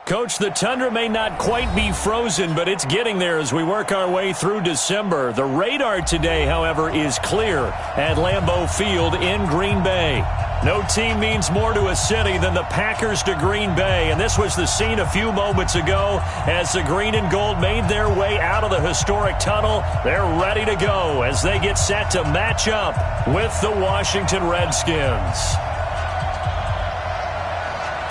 Coach, the tundra may not quite be frozen, but it's getting there as we work our way through December. The radar today, however, is clear at Lambeau Field in Green Bay. No team means more to a city than the Packers to Green Bay, and this was the scene a few moments ago as the green and gold made their way out of the historic tunnel. They're ready to go as they get set to match up with the Washington Redskins.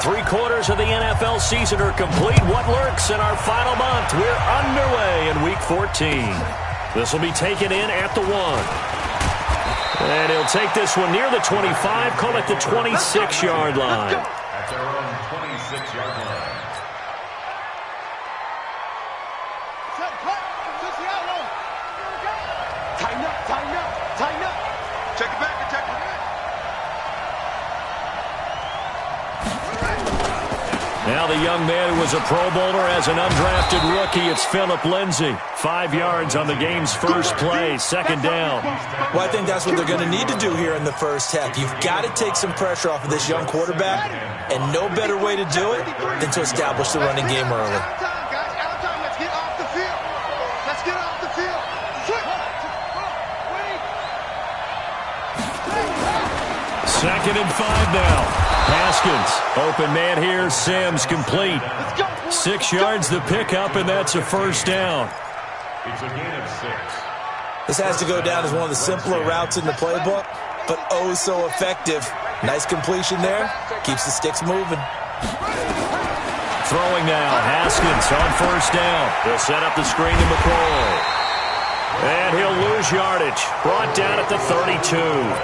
3/4 of the NFL season are complete. What lurks in our final month? We're underway in Week 14. This will be taken in at the 1. And he'll take this one near the 25, call it the 26-yard line. At their own 26-yard line. Tighten up, tighten up, tighten up. Check it back, check it. Now the young man who was a Pro Bowler as an undrafted rookie, it's Phillip Lindsay. 5 yards on the game's first play, second down. Well, I think that's what they're going to need to do here in the first half. You've got to take some pressure off of this young quarterback, and no better way to do it than to establish the running game early. Let's get off the field. Let's get off the field. Second and 5 now. Haskins, open man here, Sims complete. 6 yards the pickup, and that's a first down. It's a gain of 6. This has to go down as one of the simpler routes in the playbook, but oh so effective. Nice completion there. Keeps the sticks moving. Throwing now, Haskins on first down. He'll set up the screen to McCoy. And he'll lose yardage. Brought down at the 32.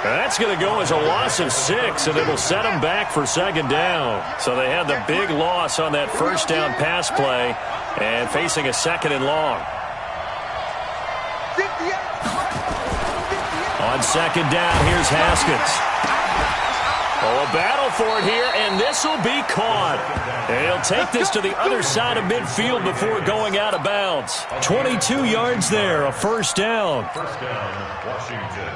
That's going to go as a loss of 6, and it'll set them back for second down. So they had the big loss on that first down pass play and facing a second and long. On second down, here's Haskins. Oh, a battle for it here, and this will be caught. And he'll take this to the other side of midfield before going out of bounds. 22 yards there, a first down. First down, Washington.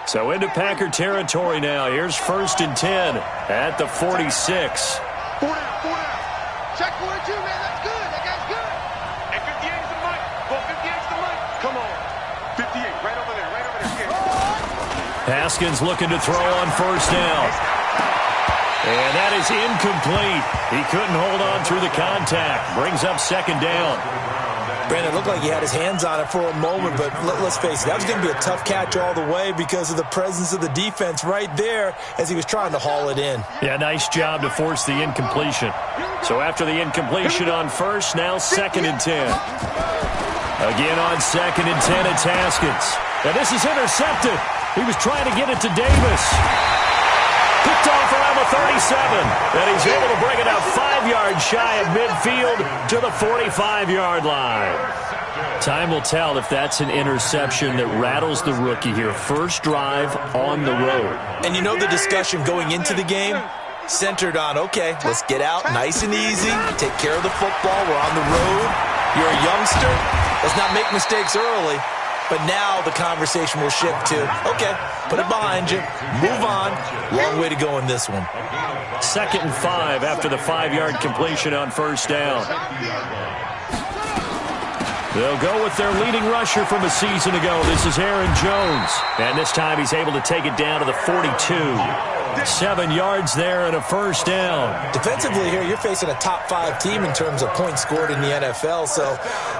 So into Packer territory now. Here's 1st and 10 at the 46. 4 down, 4 down. Check 42, man. That's good. That guy's good. Hey, 58's the mic. Well, 58's the mic. Come on. 58, right over there, right over there. Haskins looking to throw on first down. And that is incomplete. He couldn't hold on through the contact. Brings up second down. Brandon, it looked like he had his hands on it for a moment, but let's face it, that was going to be a tough catch all the way because of the presence of the defense right there as he was trying to haul it in. Yeah, nice job to force the incompletion. So after the incompletion on first, now 2nd and 10. Again on 2nd and 10, it's Haskins. Now this is intercepted. He was trying to get it to Davis. Picked off around the 37. And he's able to bring it out 5 yards shy of midfield to the 45-yard line. Time will tell if that's an interception that rattles the rookie here. First drive on the road. And you know the discussion going into the game centered on, okay, let's get out nice and easy, take care of the football, we're on the road. You're a youngster. Let's not make mistakes early. But now the conversation will shift to, okay, put it behind you, move on. Long way to go in this one. 2nd and 5 after the 5-yard completion on first down. They'll go with their leading rusher from a season ago. This is Aaron Jones. And this time he's able to take it down to the 42. 7 yards there and a first down. Defensively here, you're facing a top-5 team in terms of points scored in the NFL. So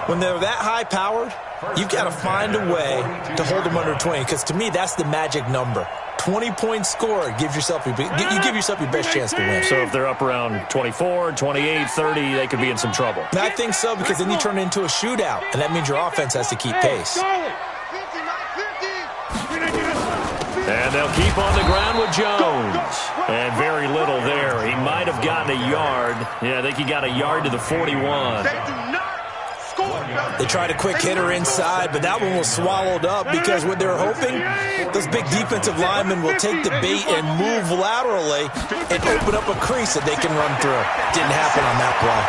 when they're that high-powered, you've got to find a way to hold them under 20, because to me, that's the magic number. 20 points scored, you give yourself your best chance to win. So if they're up around 24, 28, 30, they could be in some trouble. And I think so, because then you turn it into a shootout, and that means your offense has to keep pace. And they'll keep on the ground with Jones. And very little there. He might have gotten a yard. Yeah, I think he got a yard to the 41. They do not score They tried a quick hitter inside, but that one was swallowed up because what they were hoping, those big defensive linemen will take the bait and move laterally and open up a crease that they can run through. Didn't happen on that play.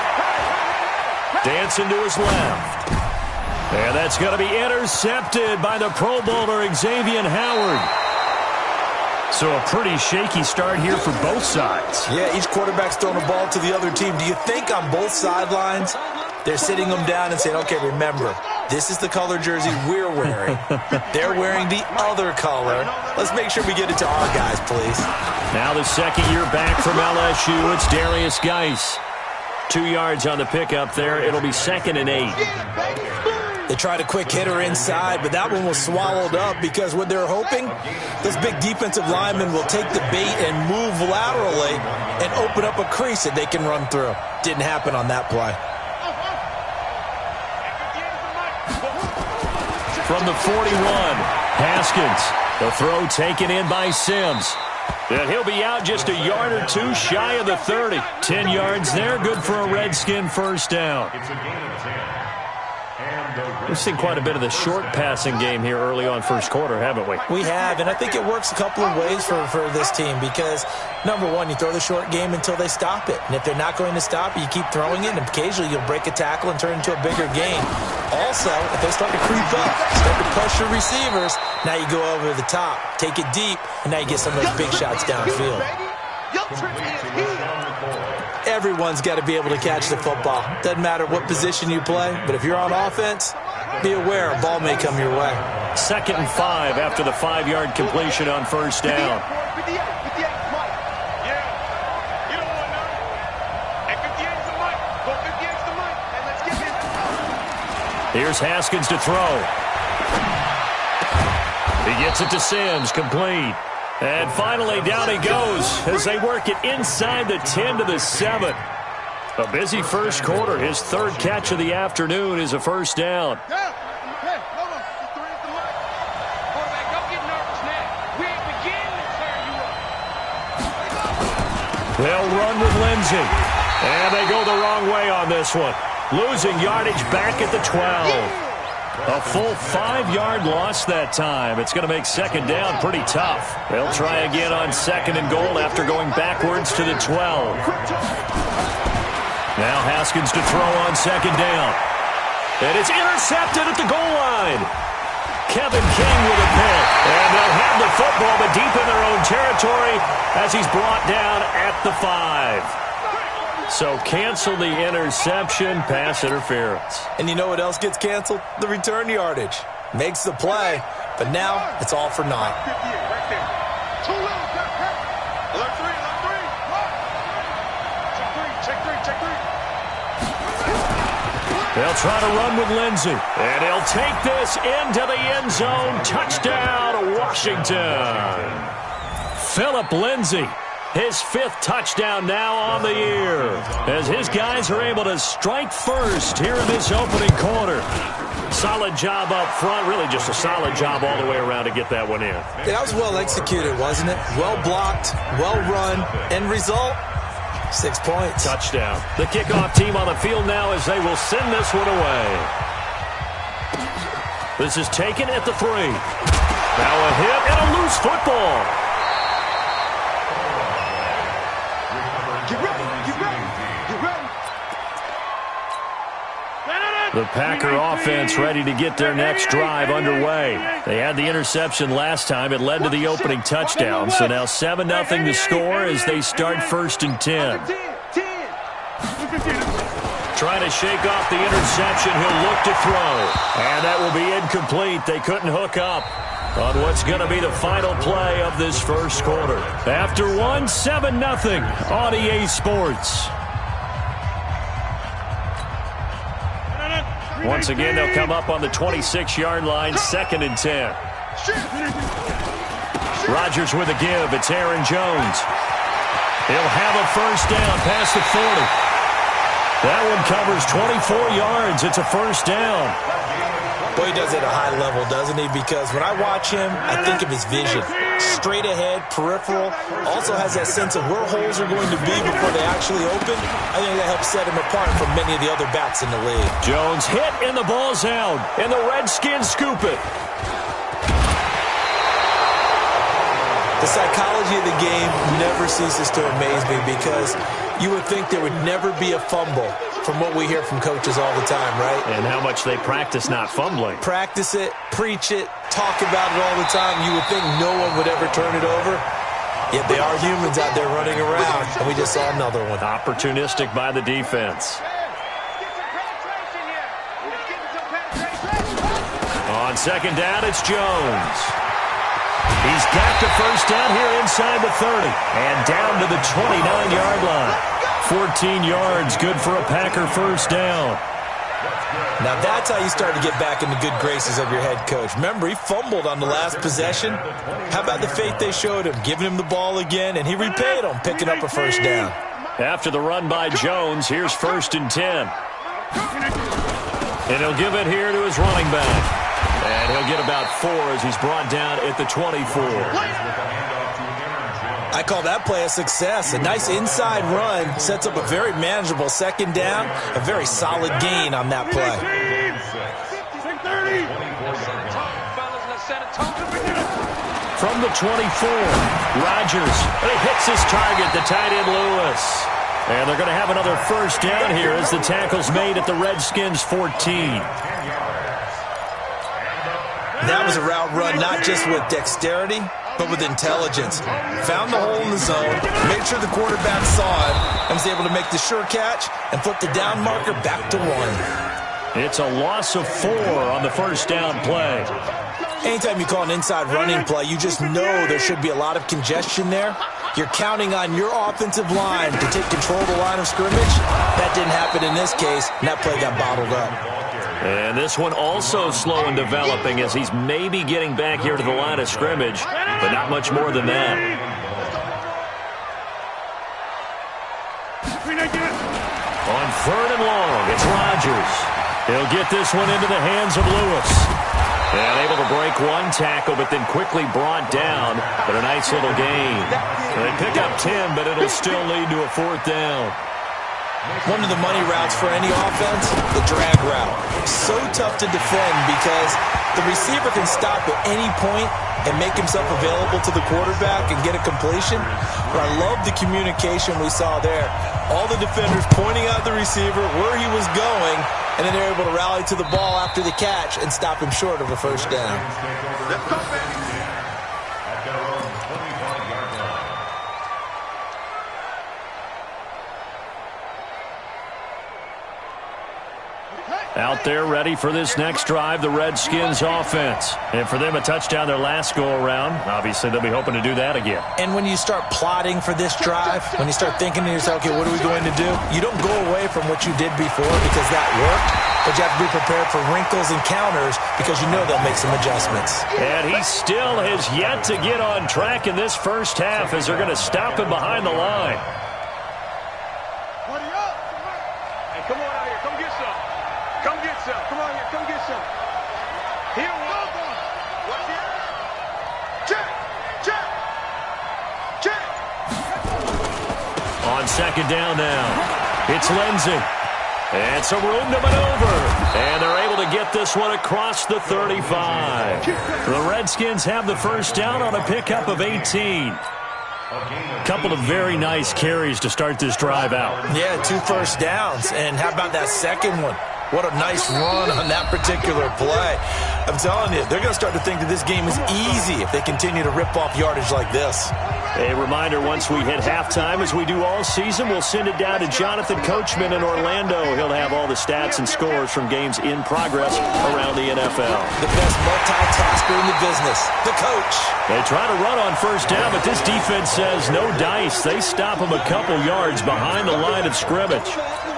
Dancing to his left. And that's going to be intercepted by the Pro Bowler, Xavier Howard. So a pretty shaky start here for both sides. Yeah, each quarterback's throwing a ball to the other team. Do you think on both sidelines they're sitting them down and saying, okay, remember, this is the color jersey we're wearing. They're wearing the other color. Let's make sure we get it to our guys, please. Now the second year back from LSU, it's Darius Geis. 2 yards on the pickup there. It'll be 2nd and 8. They tried a quick hitter inside, but that one was swallowed up because what they're hoping, those big defensive linemen will take the bait and move laterally and open up a crease that they can run through. Didn't happen on that play. From the 41, Haskins. The throw taken in by Sims. And he'll be out just a yard or two shy of the 30. 10 yards there, good for a Redskin first down. It's a gain of 10. We've seen quite a bit of the short passing game here early on first quarter, haven't we? We have, and I think it works a couple of ways for this team because, number one, you throw the short game until they stop it. And if they're not going to stop it, you keep throwing it, and occasionally you'll break a tackle and turn it into a bigger gain. Also, if they start to creep up, start to pressure receivers, now you go over the top, take it deep, and now you get some of those big shots downfield. Everyone's got to be able to catch the football. Doesn't matter what position you play, but if you're on offense, be aware a ball may come your way. 2nd and 5 after the 5-yard completion on first down. Here's Haskins to throw. He gets it to Sims, complete. And finally, down he goes as they work it inside the 10 to the 7. A busy first quarter. His 3rd catch of the afternoon is a first down. They'll run with Lindsey. And they go the wrong way on this one. Losing yardage back at the 12. A full 5-yard loss that time. It's going to make 2nd down pretty tough. They'll try again on 2nd and goal after going backwards to the 12. Now Haskins to throw on 2nd down. And it's intercepted at the goal line. Kevin King with a pick. And they'll have the football, but deep in their own territory as he's brought down at the 5. So cancel the interception, pass interference. And you know what else gets canceled? The return yardage. Makes the play, but now it's all for naught. They'll try to run with Lindsey. And he'll take this into the end zone. Touchdown, Washington. Philip Lindsey. His 5th touchdown now on the year as his guys are able to strike first here in this opening quarter. Solid job up front, really just a solid job all the way around to get that one in. That was well executed, wasn't it? Well blocked, well run, end result, 6 points. Touchdown. The kickoff team on the field now as they will send this one away. This is taken at the 3. Now a hit and a loose football. The Packer offense ready to get their next drive underway. They had the interception last time. It led to the opening touchdown. So now 7-0 to score as they start 1st and 10. Trying to shake off the interception. He'll look to throw. And that will be incomplete. They couldn't hook up on what's going to be the final play of this first quarter. After 7-0 on EA Sports. Once again, they'll come up on the 26-yard line, 2nd and 10. Rodgers with a give. It's Aaron Jones. He'll have a first down past the 40. That one covers 24 yards. It's a first down. Boy, he does it at a high level, doesn't he? Because when I watch him, I think of his vision. straight ahead, peripheral, also has that sense of where holes are going to be before they actually open. I think that helps set him apart from many of the other backs in the league. Jones hit, and the ball's out, and the Redskins scoop it. The psychology of the game never ceases to amaze me because you would think there would never be a fumble from what we hear from coaches all the time, right? And how much they practice not fumbling. Practice it, preach it, talk about it all the time. You would think no one would ever turn it over. Yet they are humans out there running around, and we just saw another one. Opportunistic by the defense. On second down, it's Jones. He's got the first down here inside the 30 and down to the 29-yard line. 14 yards, good for a Packer first down. Now that's how you start to get back in the good graces of your head coach. Remember, he fumbled on the last possession. How about the faith they showed him, giving him the ball again, and he repaid them, picking up a first down. After the run by Jones, here's 1st and 10. And he'll give it here to his running back. And he'll get about 4 as he's brought down at the 24. I call that play a success. A nice inside run sets up a very manageable second down, a very solid gain on that play. From the 24, Rodgers, and he hits his target, the tight end Lewis. And they're going to have another first down here as the tackle's made at the Redskins' 14. That was a route run not just with dexterity, but with intelligence. Found the hole in the zone, made sure the quarterback saw it, and was able to make the sure catch and flip the down marker back to 1. It's a loss of 4 on the first down play. Anytime you call an inside running play, you just know there should be a lot of congestion there. You're counting on your offensive line to take control of the line of scrimmage. That didn't happen in this case, and that play got bottled up. And this one also slow in developing as he's maybe getting back here to the line of scrimmage, but not much more than that. On 3rd and long, it's Rodgers. He'll get this one into the hands of Lewis. And able to break one tackle, but then quickly brought down. But a nice little gain. They pick up 10, but it'll still lead to a 4th down. One of the money routes for any offense, the drag route. So tough to defend because the receiver can stop at any point and make himself available to the quarterback and get a completion. But I love the communication we saw there. All the defenders pointing out the receiver, where he was going, and then they're able to rally to the ball after the catch and stop him short of a first down. Out there ready for this next drive, the Redskins offense. And for them, a touchdown their last go-around. Obviously, they'll be hoping to do that again. And when you start plotting for this drive, when you start thinking to yourself, okay, what are we going to do? You don't go away from what you did before because that worked, but you have to be prepared for wrinkles and counters because you know they'll make some adjustments. And he still has yet to get on track in this first half as they're going to stop him behind the line. Hey, come on out here. Come get some. Come get some. Come on here. Come get some. Here we go. Watch here. Check. Check. Check. On second down now, it's Lindsey. And some room to maneuver. And they're able to get this one across the 35. The Redskins have the first down on a pickup of 18. Couple of very nice carries to start this drive out. Yeah, 2 first downs. And how about that second one? What a nice run on that particular play. I'm telling you, they're going to start to think that this game is easy if they continue to rip off yardage like this. A reminder, once we hit halftime, as we do all season, we'll send it down to Jonathan Coachman in Orlando. He'll have all the stats and scores from games in progress around the NFL. The best multitasker in the business, the coach. They try to run on first down, but this defense says no dice. They stop them a couple yards behind the line of scrimmage.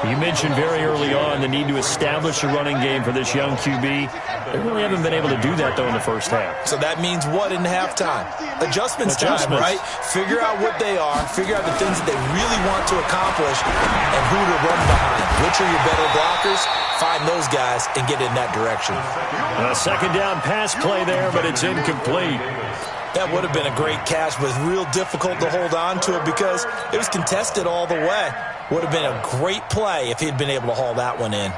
You mentioned very early on the need to establish a running game for this young QB. They really haven't been able to do that, though, in the first half. So that means what in halftime? Adjustments time, right? Figure out what they are, figure out the things that they really want to accomplish, and who to run behind. Which are your better blockers? Find those guys and get in that direction. A second down pass play there, but it's incomplete. That would have been a great catch, but real difficult to hold on to it because it was contested all the way. Would have been a great play if he'd been able to haul that one in.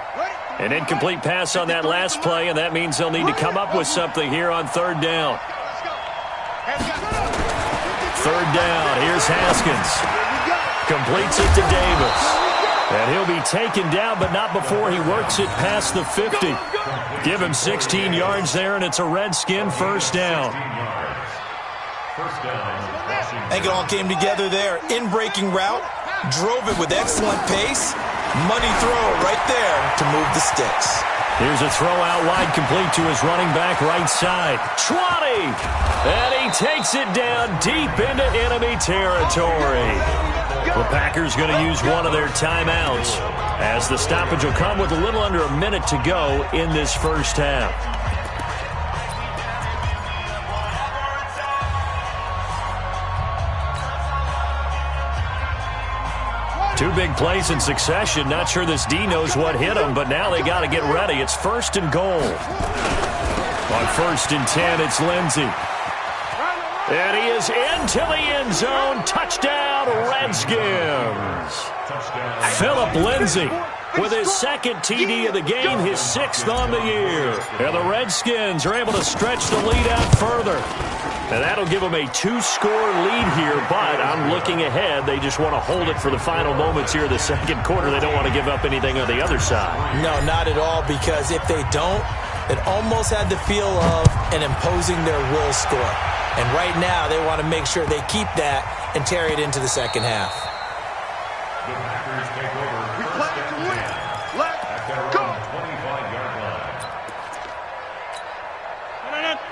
An incomplete pass on that last play, and that means they'll need to come up with something here on third down. Third down, here's Haskins. Completes it to Davis. And he'll be taken down, but not before he works it past the 50. Give him 16 yards there, and it's a Redskin first down. I think it all came together there. In-breaking route, drove it with excellent pace. Money throw right there to move the sticks. Here's a throw out wide, complete to his running back right side. 20! And he takes it down deep into enemy territory. The Packers going to use one of their timeouts, as the stoppage will come with a little under a minute to go in this first half. Two big plays in succession. Not sure this D knows what hit him, but now they got to get ready. It's first and goal. On first and 10, it's Lindsey. And he is into the end zone. Touchdown, Redskins. Philip Lindsey with his second TD of the game, his sixth on the year. And the Redskins are able to stretch the lead out further. And that'll give them a two-score lead here, but I'm looking ahead. They just want to hold it for the final moments here of the second quarter. They don't want to give up anything on the other side. No, not at all, because if they don't, it almost had the feel of an imposing their will score. And right now, they want to make sure they keep that and carry it into the second half. The Packers take over. We play to win. Let's go. 25-yard line.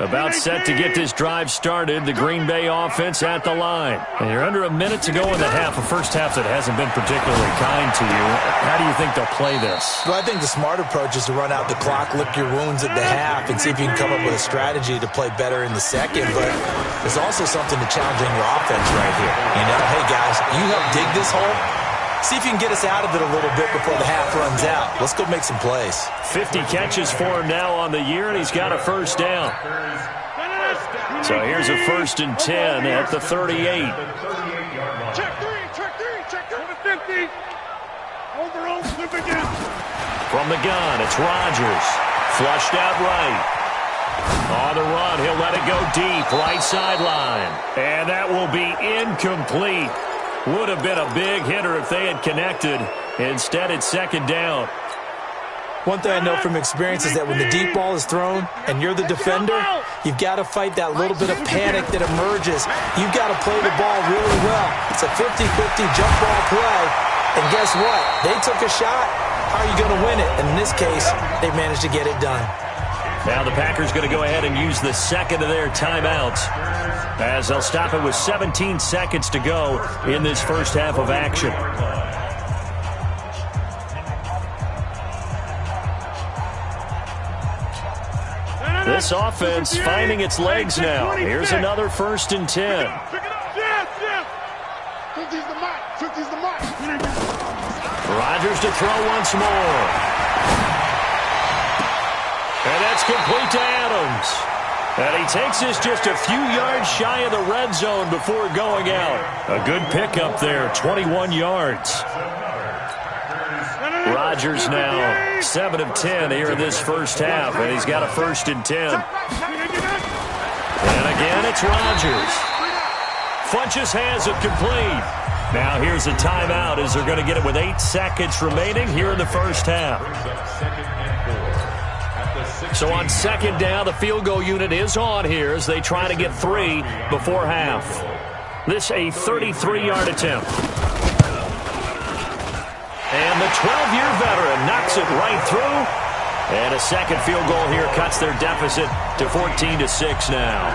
About set to get this drive started, the Green Bay offense at the line. And you're under a minute to go in the half, a first half that hasn't been particularly kind to you. How do you think they'll play this? Well, I think the smart approach is to run out the clock, lick your wounds at the half, and see if you can come up with a strategy to play better in the second. But there's also something to challenging your offense right here. You know, hey, guys, you help dig this hole. See if you can get us out of it a little bit before the half runs out. Let's go make some plays. 50 catches for him now on the year, and he's got a first down. So here's a first and 10 at the 38. Check three, check the 50. Over, flip again. From the gun, it's Rodgers. Flushed out right. On the run, he'll let it go deep, right sideline. And that will be incomplete. Would have been a big hitter if they had connected. Instead, it's second down. One thing I know from experience is that when the deep ball is thrown and you're the defender, you've got to fight that little bit of panic that emerges. You've got to play the ball really well. It's a 50-50 jump ball play. And guess what? They took a shot. How are you going to win it? And in this case, they managed to get it done. Now the Packers going to go ahead and use the second of their timeouts, as they'll stop it with 17 seconds to go in this first half of action. This offense finding its legs now. Here's another first and 10. Rodgers to throw once more. And that's complete to Adams. And he takes this just a few yards shy of the red zone before going out. A good pickup there, 21 yards. Rodgers now 7 of 10 here in this first half, and he's got a first and 10. And again, it's Rodgers. Funches has it complete. Now here's a timeout as they're going to get it with 8 seconds remaining here in the first half. So on second down, the field goal unit is on here as they try to get 3 before half. This a 33-yard attempt. And the 12-year veteran knocks it right through. And a second field goal here cuts their deficit to 14-6 now.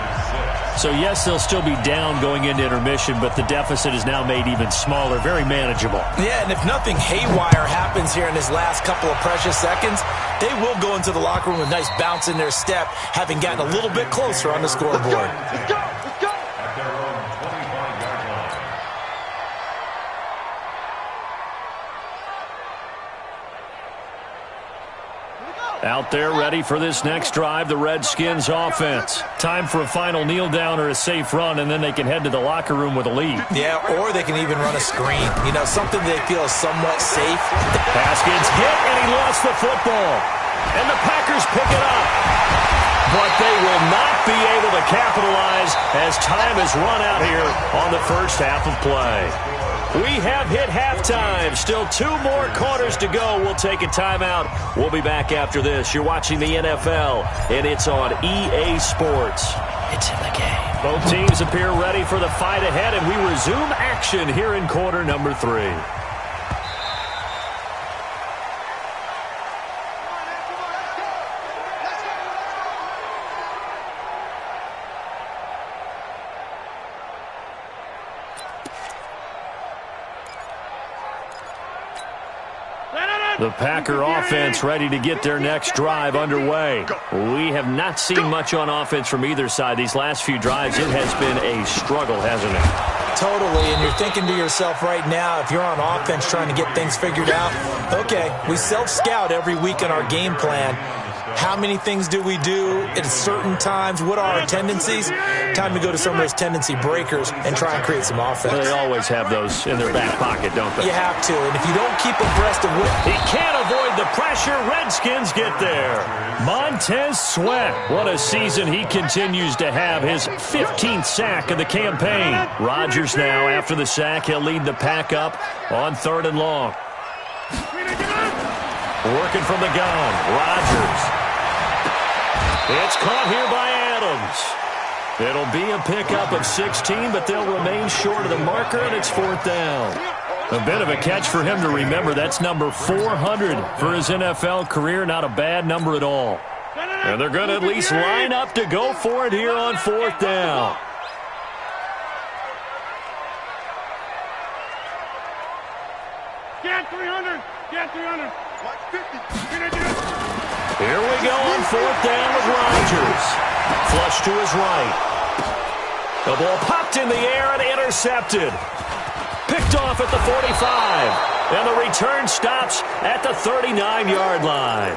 So yes, they'll still be down going into intermission, but the deficit is now made even smaller, very manageable. Yeah, and if nothing haywire happens here in his last couple of precious seconds, they will go into the locker room with a nice bounce in their step, having gotten a little bit closer on the scoreboard. Let's go. At their own 25-yard line. Out there ready for this next drive, the Redskins offense. Time for a final kneel down or a safe run, and then they can head to the locker room with a lead. Yeah, or they can even run a screen. You know, something they feel is somewhat safe. Haskins hit, and he lost the football. And the Packers pick it up. But they will not be able to capitalize as time has run out here on the first half of play. We have hit halftime. Still 2 more quarters to go. We'll take a timeout. We'll be back after this. You're watching the NFL, and it's on EA Sports. It's in the game. Both teams appear ready for the fight ahead, and we resume action here in quarter number 3. The Packer offense ready to get their next drive underway. We have not seen much on offense from either side. These last few drives, it has been a struggle, hasn't it? Totally, and you're thinking to yourself right now, if you're on offense trying to get things figured out, okay, we self-scout every week in our game plan. How many things do we do at certain times? What are our tendencies? Time to go to some of those tendency breakers and try and create some offense. Well, they always have those in their back pocket, don't they? You have to, and if you don't keep abreast of what... He can't avoid the pressure. Redskins get there. Montez Sweat. What a season he continues to have. His 15th sack of the campaign. Rodgers now, after the sack, he'll lead the pack up on 3rd and long. Working from the gun. Rodgers. It's caught here by Adams. It'll be a pickup of 16, but they'll remain short of the marker, and it's 4th down. A bit of a catch for him to remember. That's number 400 for his NFL career. Not a bad number at all. And they're going to at least line up to go for it here on 4th down. Get 300. Get 300. Watch 50. Here we go on 4th down with Rodgers. Flush to his right. The ball popped in the air and intercepted. Picked off at the 45. And the return stops at the 39-yard line.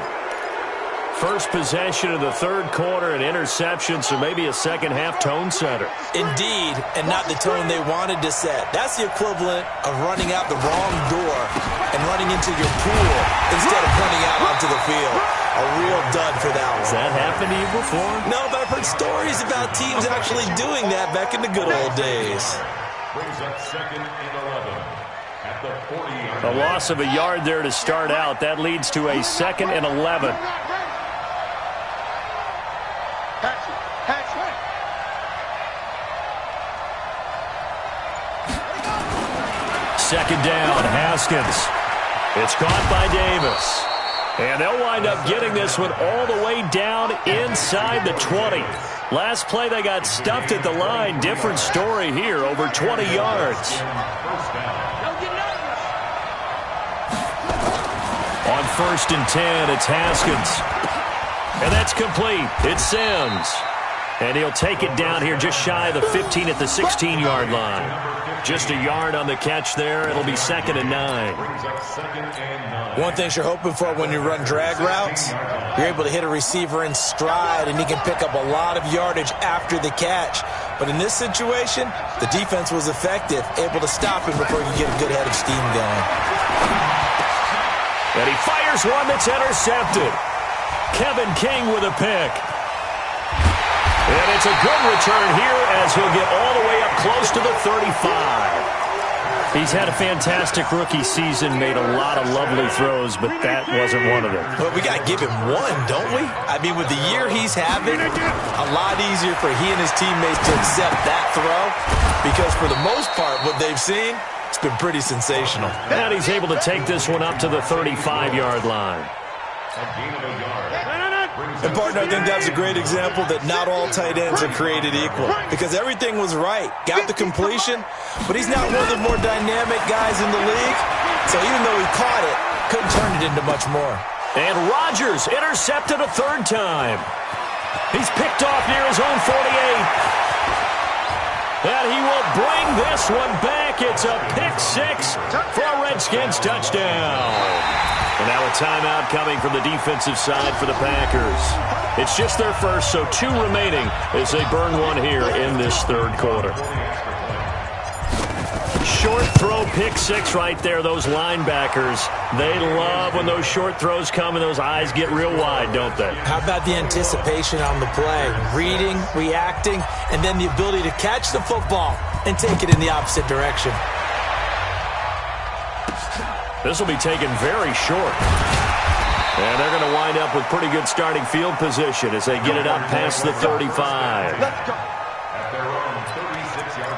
First possession of the 3rd quarter, an interception, so maybe a second-half tone setter. Indeed, and not the tone they wanted to set. That's the equivalent of running out the wrong door and running into your pool instead of running out onto the field. A real dud for that one. Has that happened to you before? No, but I've heard stories about teams actually doing that back in the good old days. Brings up 2nd and 11 at the 40-yard A line. loss of a yard there to start out. That leads to a 2nd and 11. Second down, Haskins. It's caught by Davis. And they'll wind up getting this one all the way down inside the 20. Last play they got stuffed at the line. Different story here, over 20 yards. On 1st and 10, it's Haskins. And that's complete. It's Sims. And he'll take it down here just shy of the 15 at the 16-yard line. Just a yard on the catch there. It'll be 2nd and 9. One thing you're hoping for when you run drag routes, you're able to hit a receiver in stride, and he can pick up a lot of yardage after the catch. But in this situation, the defense was effective, able to stop him before he could get a good head of steam going. And he fires one that's intercepted. Kevin King with a pick. And it's a good return here as he'll get all the way up close to the 35. He's had a fantastic rookie season, made a lot of lovely throws, but that wasn't one of them. But we got to give him one, don't we? I mean, with the year he's having, a lot easier for he and his teammates to accept that throw because for the most part, what they've seen, it's been pretty sensational. And he's able to take this one up to the 35-yard line. A gain of a yard. And, partner, I think that's a great example that not all tight ends are created equal because everything was right. Got the completion, but he's not one of the more dynamic guys in the league. So even though he caught it, couldn't turn it into much more. And Rodgers intercepted a 3rd time. He's picked off near his own 48. And he will bring this one back. It's a pick 6 for a Redskins touchdown. And now a timeout coming from the defensive side for the Packers. It's just their first, so 2 remaining as they burn one here in this third quarter. Short throw, pick 6 right there. Those linebackers, they love when those short throws come and those eyes get real wide, don't they? How about the anticipation on the play? Reading, reacting, and then the ability to catch the football and take it in the opposite direction. This will be taken very short. And they're going to wind up with pretty good starting field position as they get it up past the 35. Let's go. At their own 36-yard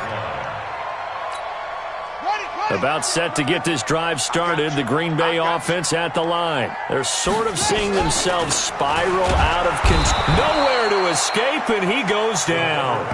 line. About set to get this drive started, the Green Bay offense at the line. They're sort of seeing themselves spiral out of control. Nowhere to escape, and he goes down.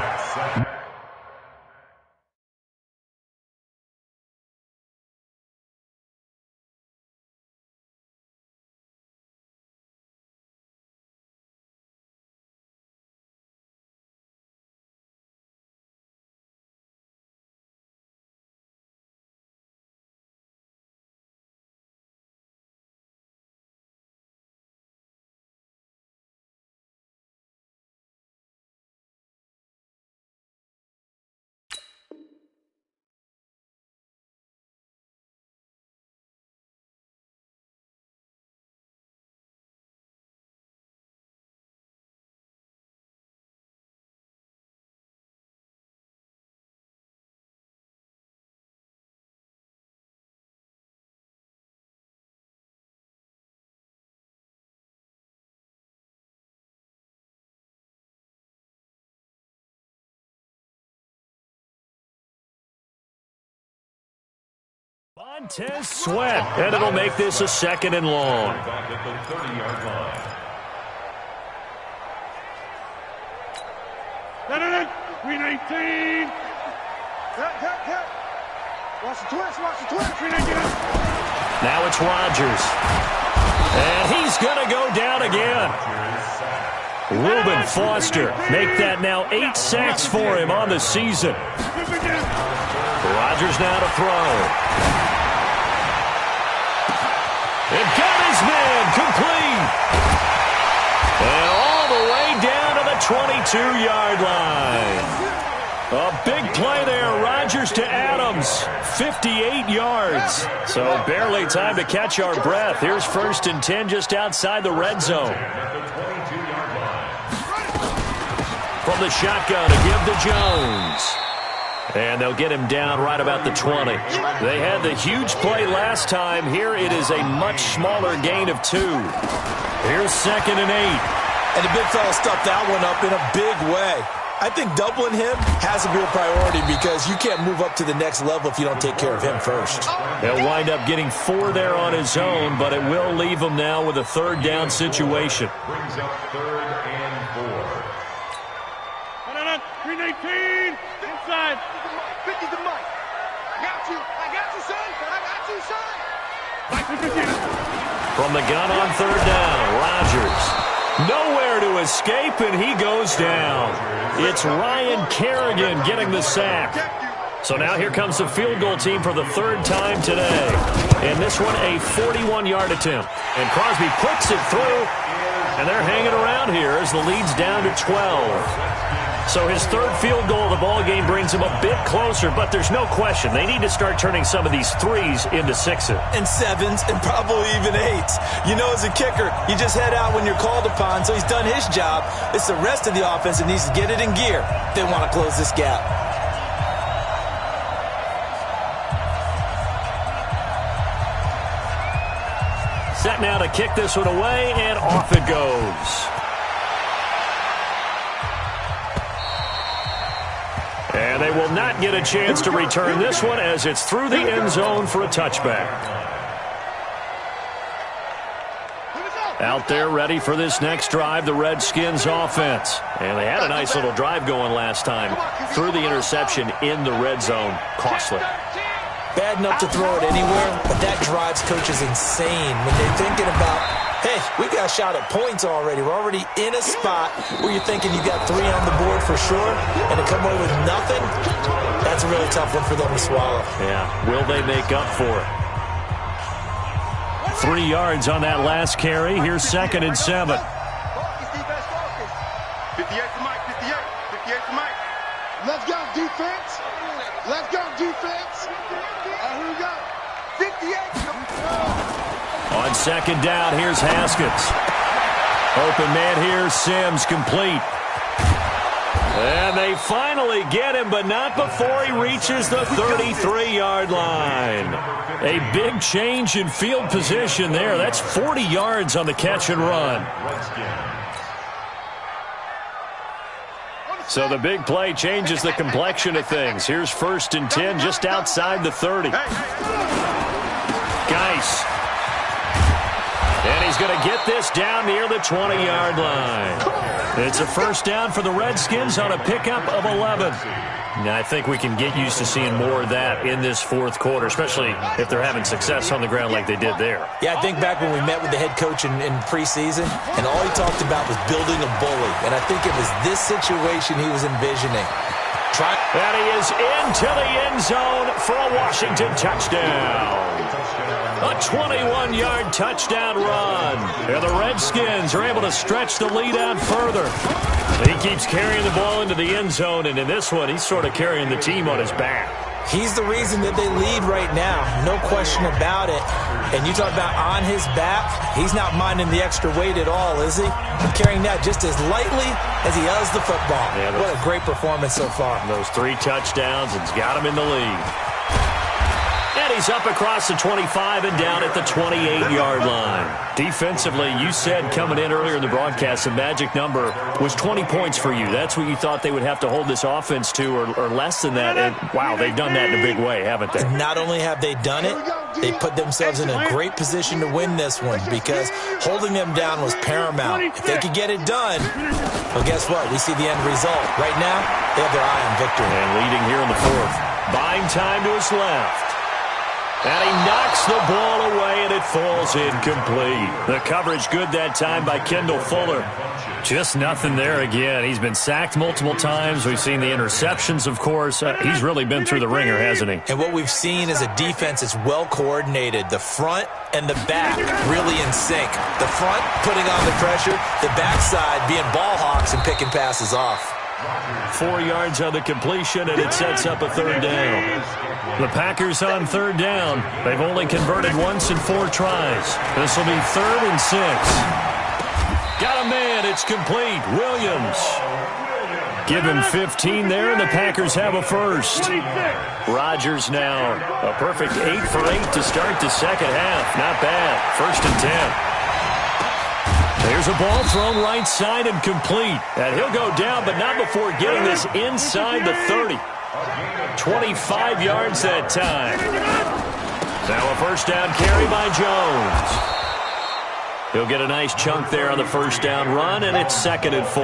Montez Sweat, and it'll make this a 2nd and long. Back at the 30-yard line. Green 18. Watch the twist, watch the twist. Green 18. Now it's Rodgers. And he's going to go down again. Reuben Foster make that now 8 sacks for him on the season. Rodgers now to throw. And got his man complete. And all the way down to the 22-yard line. A big play there. Rodgers to Adams. 58 yards. So barely time to catch our breath. Here's 1st and 10 just outside the red zone. From the shotgun to give to Jones. And they'll get him down right about the 20. They had the huge play last time. Here it is a much smaller gain of 2. Here's 2nd and 8. And the big fella stuffed that one up in a big way. I think doubling him has to be a priority because you can't move up to the next level if you don't take care of him first. He'll wind up getting 4 there on his own, but it will leave him now with a 3rd down situation. Brings up 3rd and 4. Green 18. Inside. 50 to Mike. I got you, son. I got you, son. From the gun on 3rd down, Rodgers. Nowhere to escape, and he goes down. It's Ryan Kerrigan getting the sack. So now here comes the field goal team for the 3rd time today. And this one a 41-yard attempt. And Crosby puts it through, and they're hanging around here as the lead's down to 12. So his 3rd field goal of the ball game brings him a bit closer, but there's no question they need to start turning some of these 3s into 6s. And 7s and probably even 8s. You know, as a kicker, you just head out when you're called upon, so he's done his job. It's the rest of the offense that needs to get it in gear if they want to close this gap. Set now to kick this one away, and off it goes. And they will not get a chance to return this one as it's through the end zone for a touchback. Out there ready for this next drive, the Redskins offense. And they had a nice little drive going last time. Through the interception in the red zone. Costly. Bad enough to throw it anywhere, but that drives coaches insane when they're thinking about, hey, we got a shot at points already. We're already in a spot where you're thinking you got 3 on the board for sure, and to come away with nothing, that's a really tough one for them to swallow. Yeah, will they make up for it? 3 yards on that last carry. Here's 2nd and 7. 58 for Mike, 58 for Mike. Let's go, defense. Let's go, defense. Here we go. 58. On 2nd down, here's Haskins. Open man here, Sims, complete. And they finally get him, but not before he reaches the 33-yard line. A big change in field position there. That's 40 yards on the catch and run. So the big play changes the complexion of things. Here's 1st and 10 just outside the 30. Geis. And he's going to get this down near the 20-yard line. It's a 1st down for the Redskins on a pickup of 11. Now, I think we can get used to seeing more of that in this 4th quarter, especially if they're having success on the ground like they did there. Yeah, I think back when we met with the head coach in preseason, and all he talked about was building a bully. And I think it was this situation he was envisioning. And he is into the end zone for a Washington touchdown. A 21-yard touchdown run. And the Redskins are able to stretch the lead out further. He keeps carrying the ball into the end zone, and in this one, he's sort of carrying the team on his back. He's the reason that they lead right now, no question about it. And you talk about on his back, he's not minding the extra weight at all, is he? And carrying that just as lightly as he does the football. Yeah, what a great performance so far. Those 3 touchdowns, it's got him in the lead. And he's up across the 25 and down at the 28-yard line. Defensively, you said coming in earlier in the broadcast, the magic number was 20 points for you. That's what you thought they would have to hold this offense to, or less than that. And, wow, they've done that in a big way, haven't they? Not only have they done it, they put themselves in a great position to win this one because holding them down was paramount. If they could get it done, well, guess what? We see the end result. Right now, they have their eye on victory. And leading here in the 4th. Buying time to his left. And he knocks the ball away, and it falls incomplete. The coverage good that time by Kendall Fuller. Just nothing there again. He's been sacked multiple times. We've seen the interceptions, of course. He's really been through the ringer, hasn't he? And what we've seen is a defense that's well coordinated. The front and the back really in sync. The front putting on the pressure, the backside being ball hawks and picking passes off. 4 yards on the completion, and it sets up a 3rd down. The Packers on 3rd down. They've only converted once in 4 tries. This will be 3rd and 6. Got a man. It's complete. Williams. Give him 15 there, and the Packers have a 1st. Rodgers now. A perfect 8 for 8 to start the 2nd half. Not bad. 1st and 10. There's a ball thrown right side and complete. And he'll go down, but not before getting this inside the 30. 25 yards that time. Now a 1st down carry by Jones. He'll get a nice chunk there on the 1st down run, and it's 2nd and 4.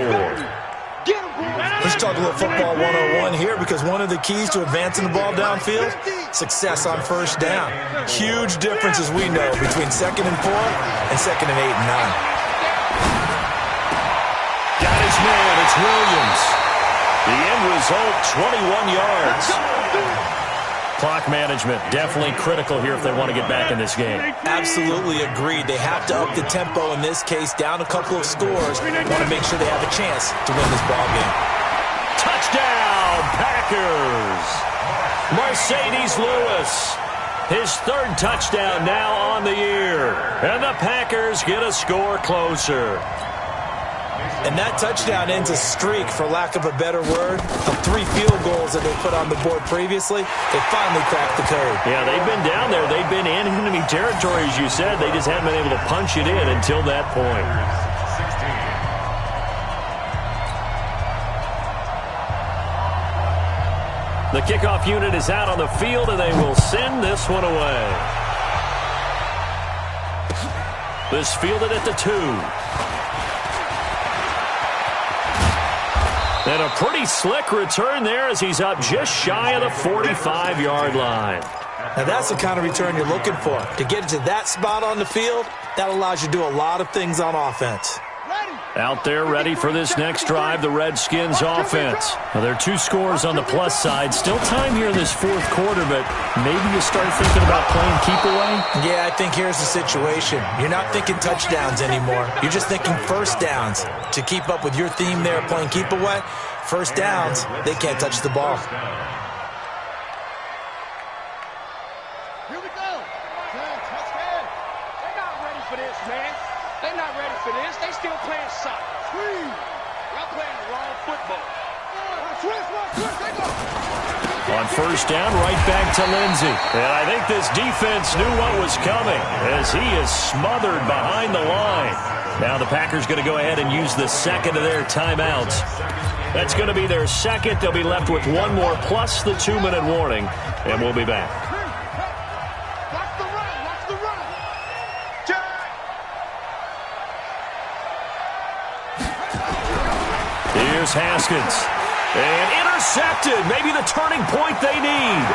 Let's talk a little football 101 here because one of the keys to advancing the ball downfield, success on 1st down. Huge difference, as we know, between 2nd and 4 and 2nd and 8 and 9. Got his man. It's Williams. The end result, 21 yards. Clock management, definitely critical here if they want to get back in this game. Absolutely agreed. They have to up the tempo in this case, down a couple of scores. Want to make sure they have a chance to win this ball game. Touchdown, Packers. Mercedes Lewis. His 3rd touchdown now on the year. And the Packers get a score closer. And that touchdown ends a streak, for lack of a better word, of 3 field goals that they put on the board previously. They finally cracked the code. Yeah, they've been down there. They've been in enemy territory, as you said. They just haven't been able to punch it in until that point. The kickoff unit is out on the field, and they will send this one away. This fielded at the 2. And a pretty slick return there as he's up just shy of the 45-yard line. Now that's the kind of return you're looking for. To get to that spot on the field, that allows you to do a lot of things on offense. Ready. Out there ready for this next drive, the Redskins offense. Well, there are 2 scores on the plus side. Still time here in this fourth quarter, but maybe you start thinking about playing keep away? Yeah, I think here's the situation. You're not thinking touchdowns anymore. You're just thinking first downs. To keep up with your theme there, playing keep away, first downs, they can't touch the ball. Here we go. Touchdown. They're not ready for this, man. They're not ready for this. They still playing soccer. Y'all playing the wrong football. On first down, right back to Lindsey. And I think this defense knew what was coming as he is smothered behind the line. Now the Packers going to go ahead and use the second of their timeouts. That's going to be their second. They'll be left with 1 more plus the 2-minute warning, and we'll be back. Here's Haskins. And intercepted. Maybe the turning point they need.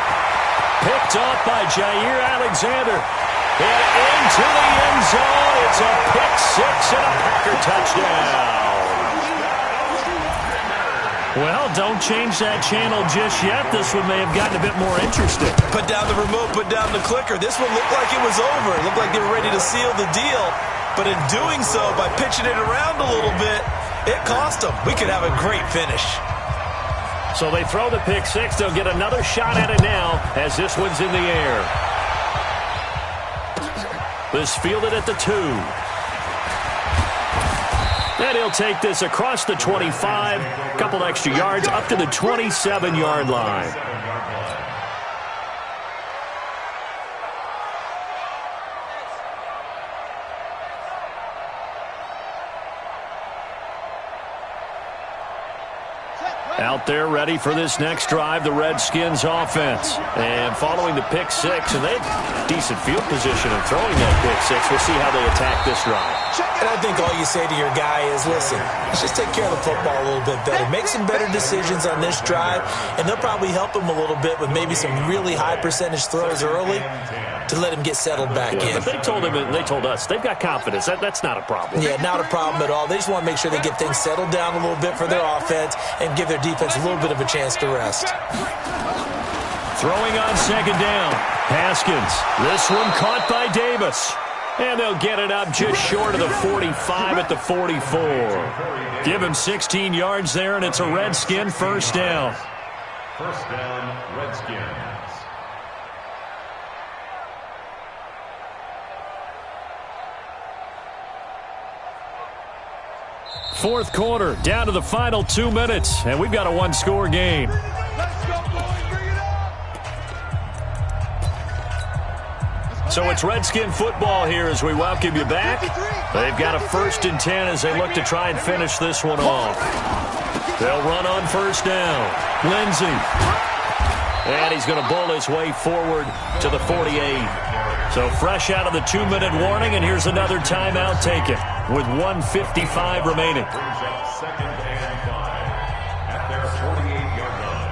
Picked off by Jair Alexander. And into the end zone. It's a pick 6 and a Packer touchdown. Well, don't change that channel just yet. This one may have gotten a bit more interesting. Put down the remote, put down the clicker. This one looked like it was over. It looked like they were ready to seal the deal. But in doing so, by pitching it around a little bit, it cost them. We could have a great finish. So they throw the pick 6. They'll get another shot at it now as this one's in the air. This fielded at the 2. And he'll take this across the 25. A couple extra yards up to the 27-yard line. Out there ready for this next drive, the Redskins offense. And following the pick 6, and they have decent field position in throwing that pick 6. We'll see how they attack this drive. And I think all you say to your guy is, listen, let's just take care of the football a little bit better. Make some better decisions on this drive, and they'll probably help him a little bit with maybe some really high percentage throws early to let him get settled back in. But they told him, and they told us, they've got confidence. That's not a problem. Yeah, not a problem at all. They just want to make sure they get things settled down a little bit for their offense and give their defense a little bit of a chance to rest. Throwing on second down. Haskins. This one caught by Davis. And they'll get it up just short of the 45 at the 44. Give him 16 yards there, and it's a Redskin first down. First down, Redskins. Fourth quarter, down to the final 2 minutes, and we've got a 1-score game. So it's Redskin football here as we welcome you back. They've got a 1st and 10 as they look to try and finish this one off. They'll run on first down. Lindsey. And he's going to bull his way forward to the 48. So fresh out of the 2-minute warning, and here's another timeout taken with 1:55 remaining. Brings up 2nd and 5 at their 48-yard line.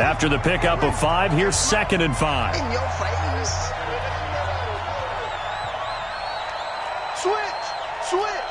After the pickup of 5, here's 2nd and 5. In your face. Switch. Shoot.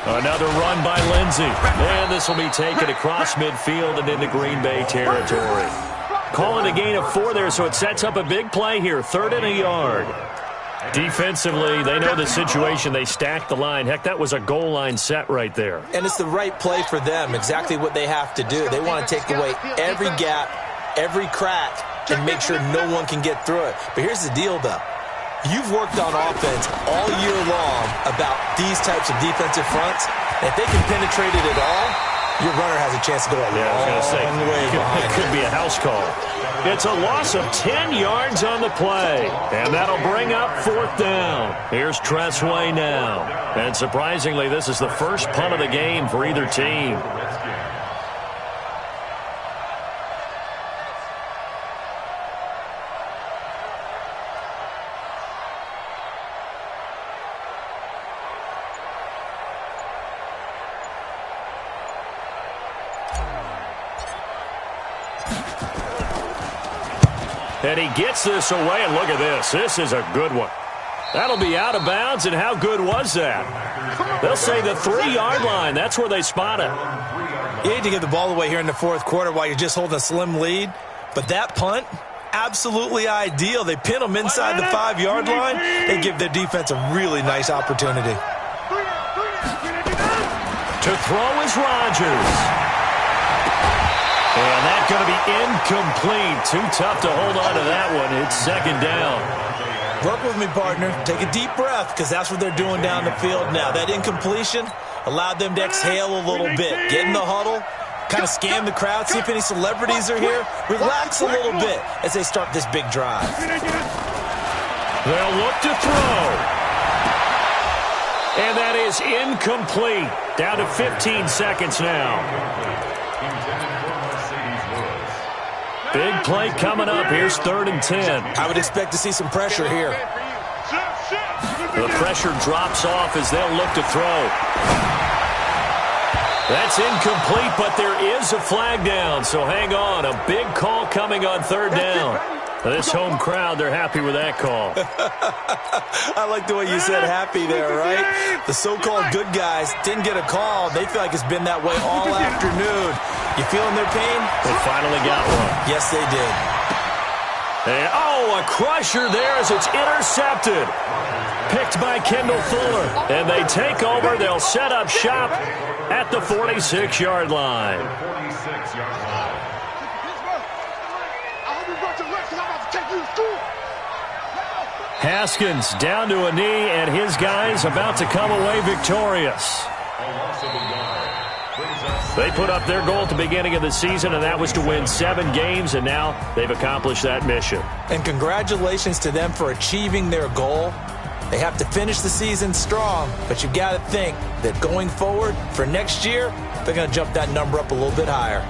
Another run by Lindsey. And this will be taken across midfield and into Green Bay territory. Calling a gain of 4 there, so it sets up a big play here. 3rd and a yard. Defensively, they know the situation. They stacked the line. Heck, that was a goal line set right there. And it's the right play for them, exactly what they have to do. They want to take away every gap, every crack, and make sure no one can get through it. But here's the deal, though. You've worked on offense all year long about these types of defensive fronts. If they can penetrate it at all, your runner has a chance to go a long way behind. It could be a house call. It's a loss of 10 yards on the play. And that'll bring up 4th down. Here's Tressway now. And surprisingly, this is the first punt of the game for either team. And he gets this away, and look at this. This is a good one. That'll be out of bounds, and how good was that? They'll say the 3-yard line. That's where they spot it. You hate to give the ball away here in the 4th quarter while you're just holding a slim lead, but that punt, absolutely ideal. They pin them inside the 5-yard line. They give their defense a really nice opportunity. To throw is Rodgers. And that's going to be incomplete. Too tough to hold on to that one. It's 2nd down. Work with me, partner. Take a deep breath, because that's what they're doing down the field now. That incompletion allowed them to exhale a little bit. Get in the huddle, kind of scan the crowd, see if any celebrities are here. Relax a little bit as they start this big drive. They'll look to throw. And that is incomplete. Down to 15 seconds now. Big play coming up. Here's 3rd and 10. I would expect to see some pressure here. The pressure drops off as they'll look to throw. That's incomplete, but there is a flag down, so hang on. A big call coming on 3rd down. This home crowd, they're happy with that call. I like the way you said happy there, right? The so-called good guys didn't get a call. They feel like it's been that way all afternoon. You feeling their pain? They finally got one. Yes, they did. And, a crusher there as it's intercepted. Picked by Kendall Fuller. And they take over. They'll set up shop at the 46-yard line. Haskins down to a knee, and his guys about to come away victorious. They put up their goal at the beginning of the season, and that was to win 7 games, and now they've accomplished that mission. And congratulations to them for achieving their goal. They have to finish the season strong, but you've got to think that going forward for next year, they're going to jump that number up a little bit higher.